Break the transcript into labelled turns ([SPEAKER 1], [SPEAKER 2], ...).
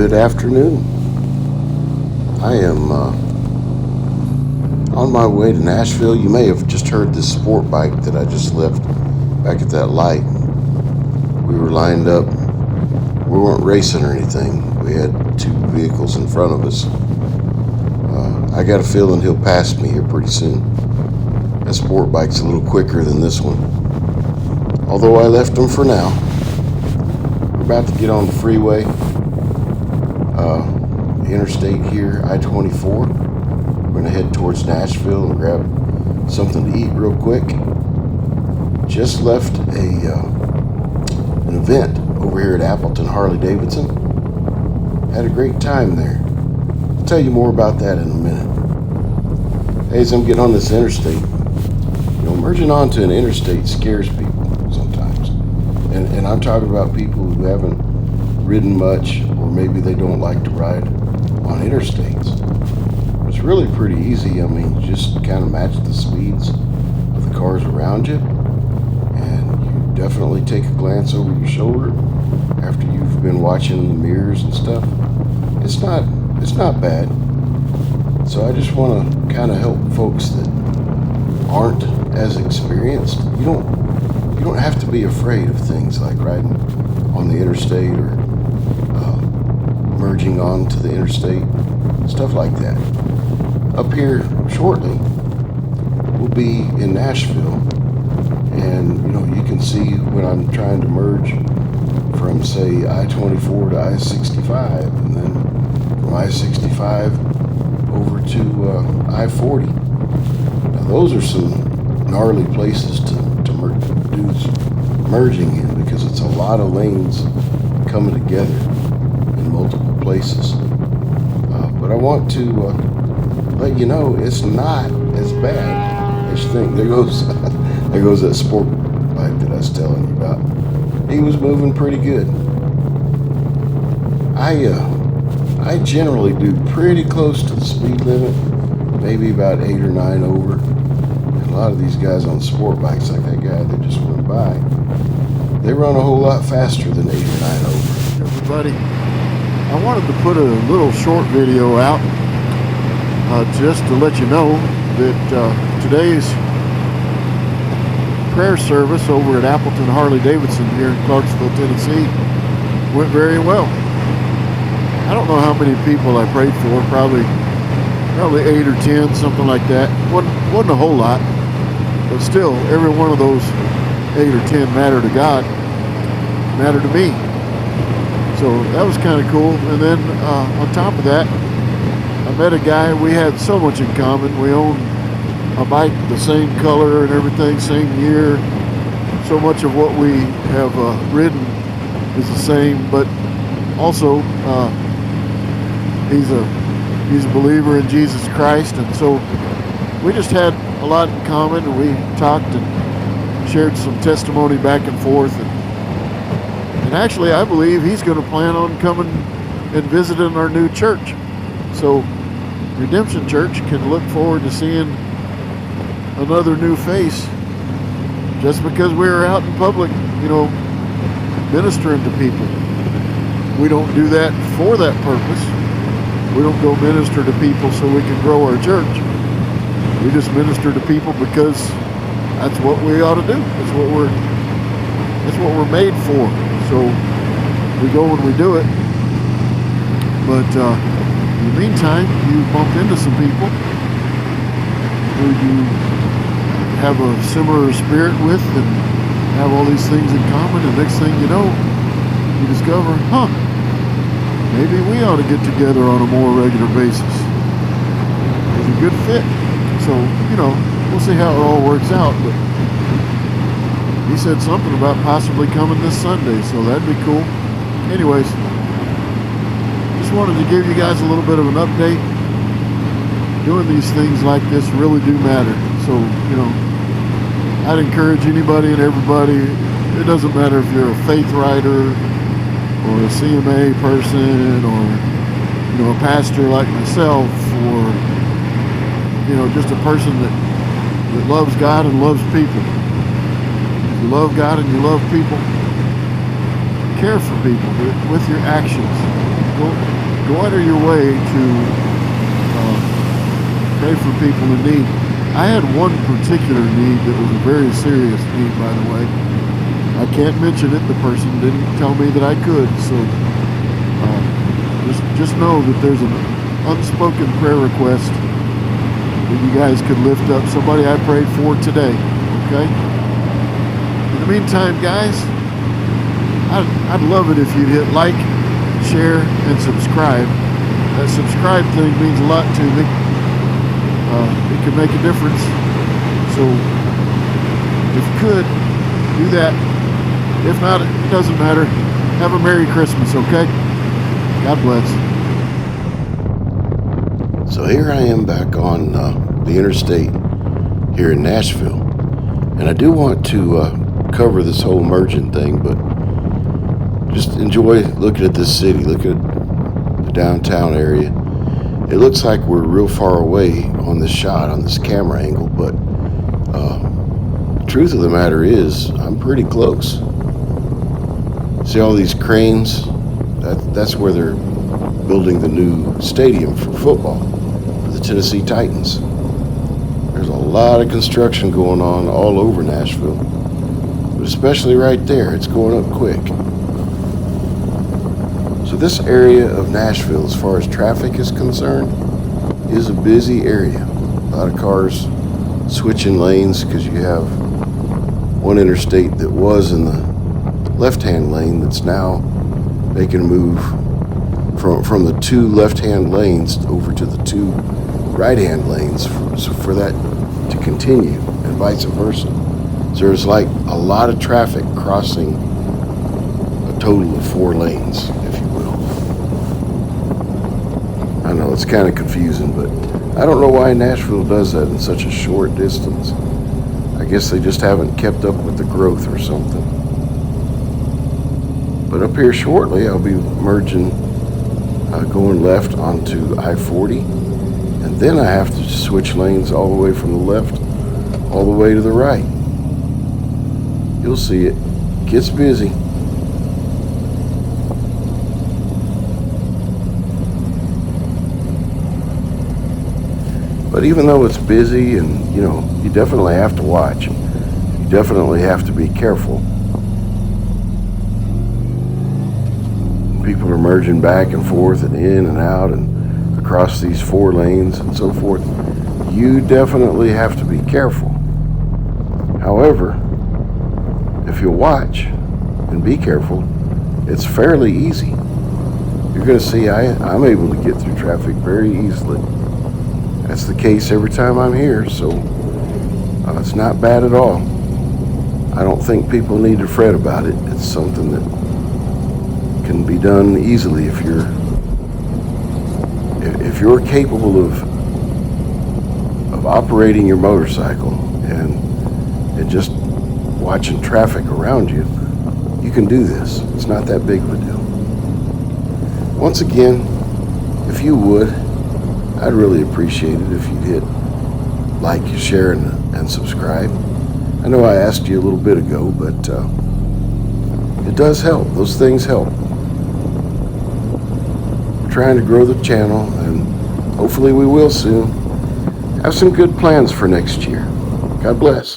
[SPEAKER 1] Good afternoon. I am on my way to Nashville. You may have just heard this sport bike that I just left back at that light. We were lined up. We weren't racing or anything. We had two vehicles in front of us. I got a feeling he'll pass me here pretty soon. That sport bike's a little quicker than this one. Although I left him for now. We're about to get on the freeway. Interstate here, I-24. We're going to head towards Nashville and grab something to eat real quick. Just left an event over here at Appleton Harley-Davidson. Had a great time there. I'll tell you more about that in a minute. Hey, as I'm getting on this interstate, merging onto an interstate scares people sometimes. And I'm talking about people who haven't ridden much, or maybe they don't like to ride on interstates. It's really pretty easy. I mean, you just kind of match the speeds of the cars around you, and you definitely take a glance over your shoulder after you've been watching in the mirrors and stuff. It's not bad. So I just want to kind of help folks that aren't as experienced. You don't have to be afraid of things like riding on the interstate or merging onto the interstate, stuff like that. Up here shortly, we'll be in Nashville, and you can see when I'm trying to merge from, say, I-24 to I-65, and then from I-65 over to I-40. Now those are some gnarly places to do merging in, because it's a lot of lanes coming together in multiple places. But I want to let you know it's not as bad as you think. There goes that sport bike that I was telling you about. He was moving pretty good. I generally do pretty close to the speed limit, maybe about 8 or 9 over. And a lot of these guys on sport bikes, like that guy that just went by, they run a whole lot faster than 8 or 9 over.
[SPEAKER 2] Everybody, I wanted to put a little short video out just to let you know that today's prayer service over at Appleton Harley-Davidson here in Clarksville, Tennessee went very well. I don't know how many people I prayed for, probably 8 or 10, something like that. Wasn't a whole lot, but still, every one of those 8 or 10 matter to God, matter to me. So that was kind of cool. And then on top of that, I met a guy. We had so much in common. We own a bike the same color and everything, same year. So much of what we have ridden is the same, but also he's a believer in Jesus Christ, and so we just had a lot in common, and we talked and shared some testimony back and forth, and actually I believe he's going to plan on coming and visiting our new church. So Redemption Church can look forward to seeing another new face, just because we were out in public, ministering to people. We don't do that for that purpose. We don't go minister to people so we can grow our church. We just minister to people because that's what we ought to do. That's what we're made for. So we go and we do it. But in the meantime, you bump into some people who you have a similar spirit with and have all these things in common, and next thing you know, you discover, maybe we ought to get together on a more regular basis. It's a good fit. So, we'll see how it all works out, but he said something about possibly coming this Sunday, so that'd be cool. Anyways, just wanted to give you guys a little bit of an update. Doing these things like this really do matter. So, I'd encourage anybody and everybody, it doesn't matter if you're a faith rider or a CMA person or, a pastor like myself, or, just a person that loves God and loves people. If you love God and you love people, care for people with your actions. Don't go out of your way to pray for people in need. I had one particular need that was a very serious need, by the way. I can't mention it. The person didn't tell me that I could, so just know that there's an unspoken prayer request that you guys could lift up. Somebody I prayed for today, okay? In the meantime, guys, I'd love it if you'd hit like, share, and subscribe. That subscribe thing means a lot to me. It can make a difference. So if you could, do that. If not, it doesn't matter. Have a Merry Christmas, okay? God bless.
[SPEAKER 1] So here I am back on the interstate here in Nashville. And I do want to cover this whole merging thing, but just enjoy looking at this city. Look at the downtown area. It looks like we're real far away on this shot, on this camera angle, but the truth of the matter is I'm pretty close. See all these cranes? That's where they're building the new stadium for football, for the Tennessee Titans. There's a lot of construction going on all over Nashville, but especially right there, it's going up quick. So this area of Nashville, as far as traffic is concerned, is a busy area. A lot of cars switching lanes because you have one interstate that was in the left-hand lane that's now making a move from the two left-hand lanes over to the two right-hand lanes for that to continue and vice versa. So there's like a lot of traffic crossing a total of 4 lanes, if you will. I know it's kind of confusing, but I don't know why Nashville does that in such a short distance. I guess they just haven't kept up with the growth or something. But up here shortly, I'll be merging, going left onto I-40, and then I have to switch lanes all the way from the left all the way to the right. You'll see it. Gets busy. But even though it's busy and, you definitely have to watch. You definitely have to be careful. People are merging back and forth and in and out and across these 4 lanes and so forth. You definitely have to be careful. However, if you watch and be careful, it's fairly easy. You're going to see I'm able to get through traffic very easily. That's the case every time I'm here, so it's not bad at all. I don't think people need to fret about it. It's something that can be done easily if you're capable of operating your motorcycle and just watching traffic around you. You can do this. It's not that big of a deal. Once again, if you would, I'd really appreciate it if you'd hit like, share, and subscribe. I know I asked you a little bit ago, but it does help. Those things help. We're trying to grow the channel, and hopefully we will soon. Have some good plans for next year. God bless.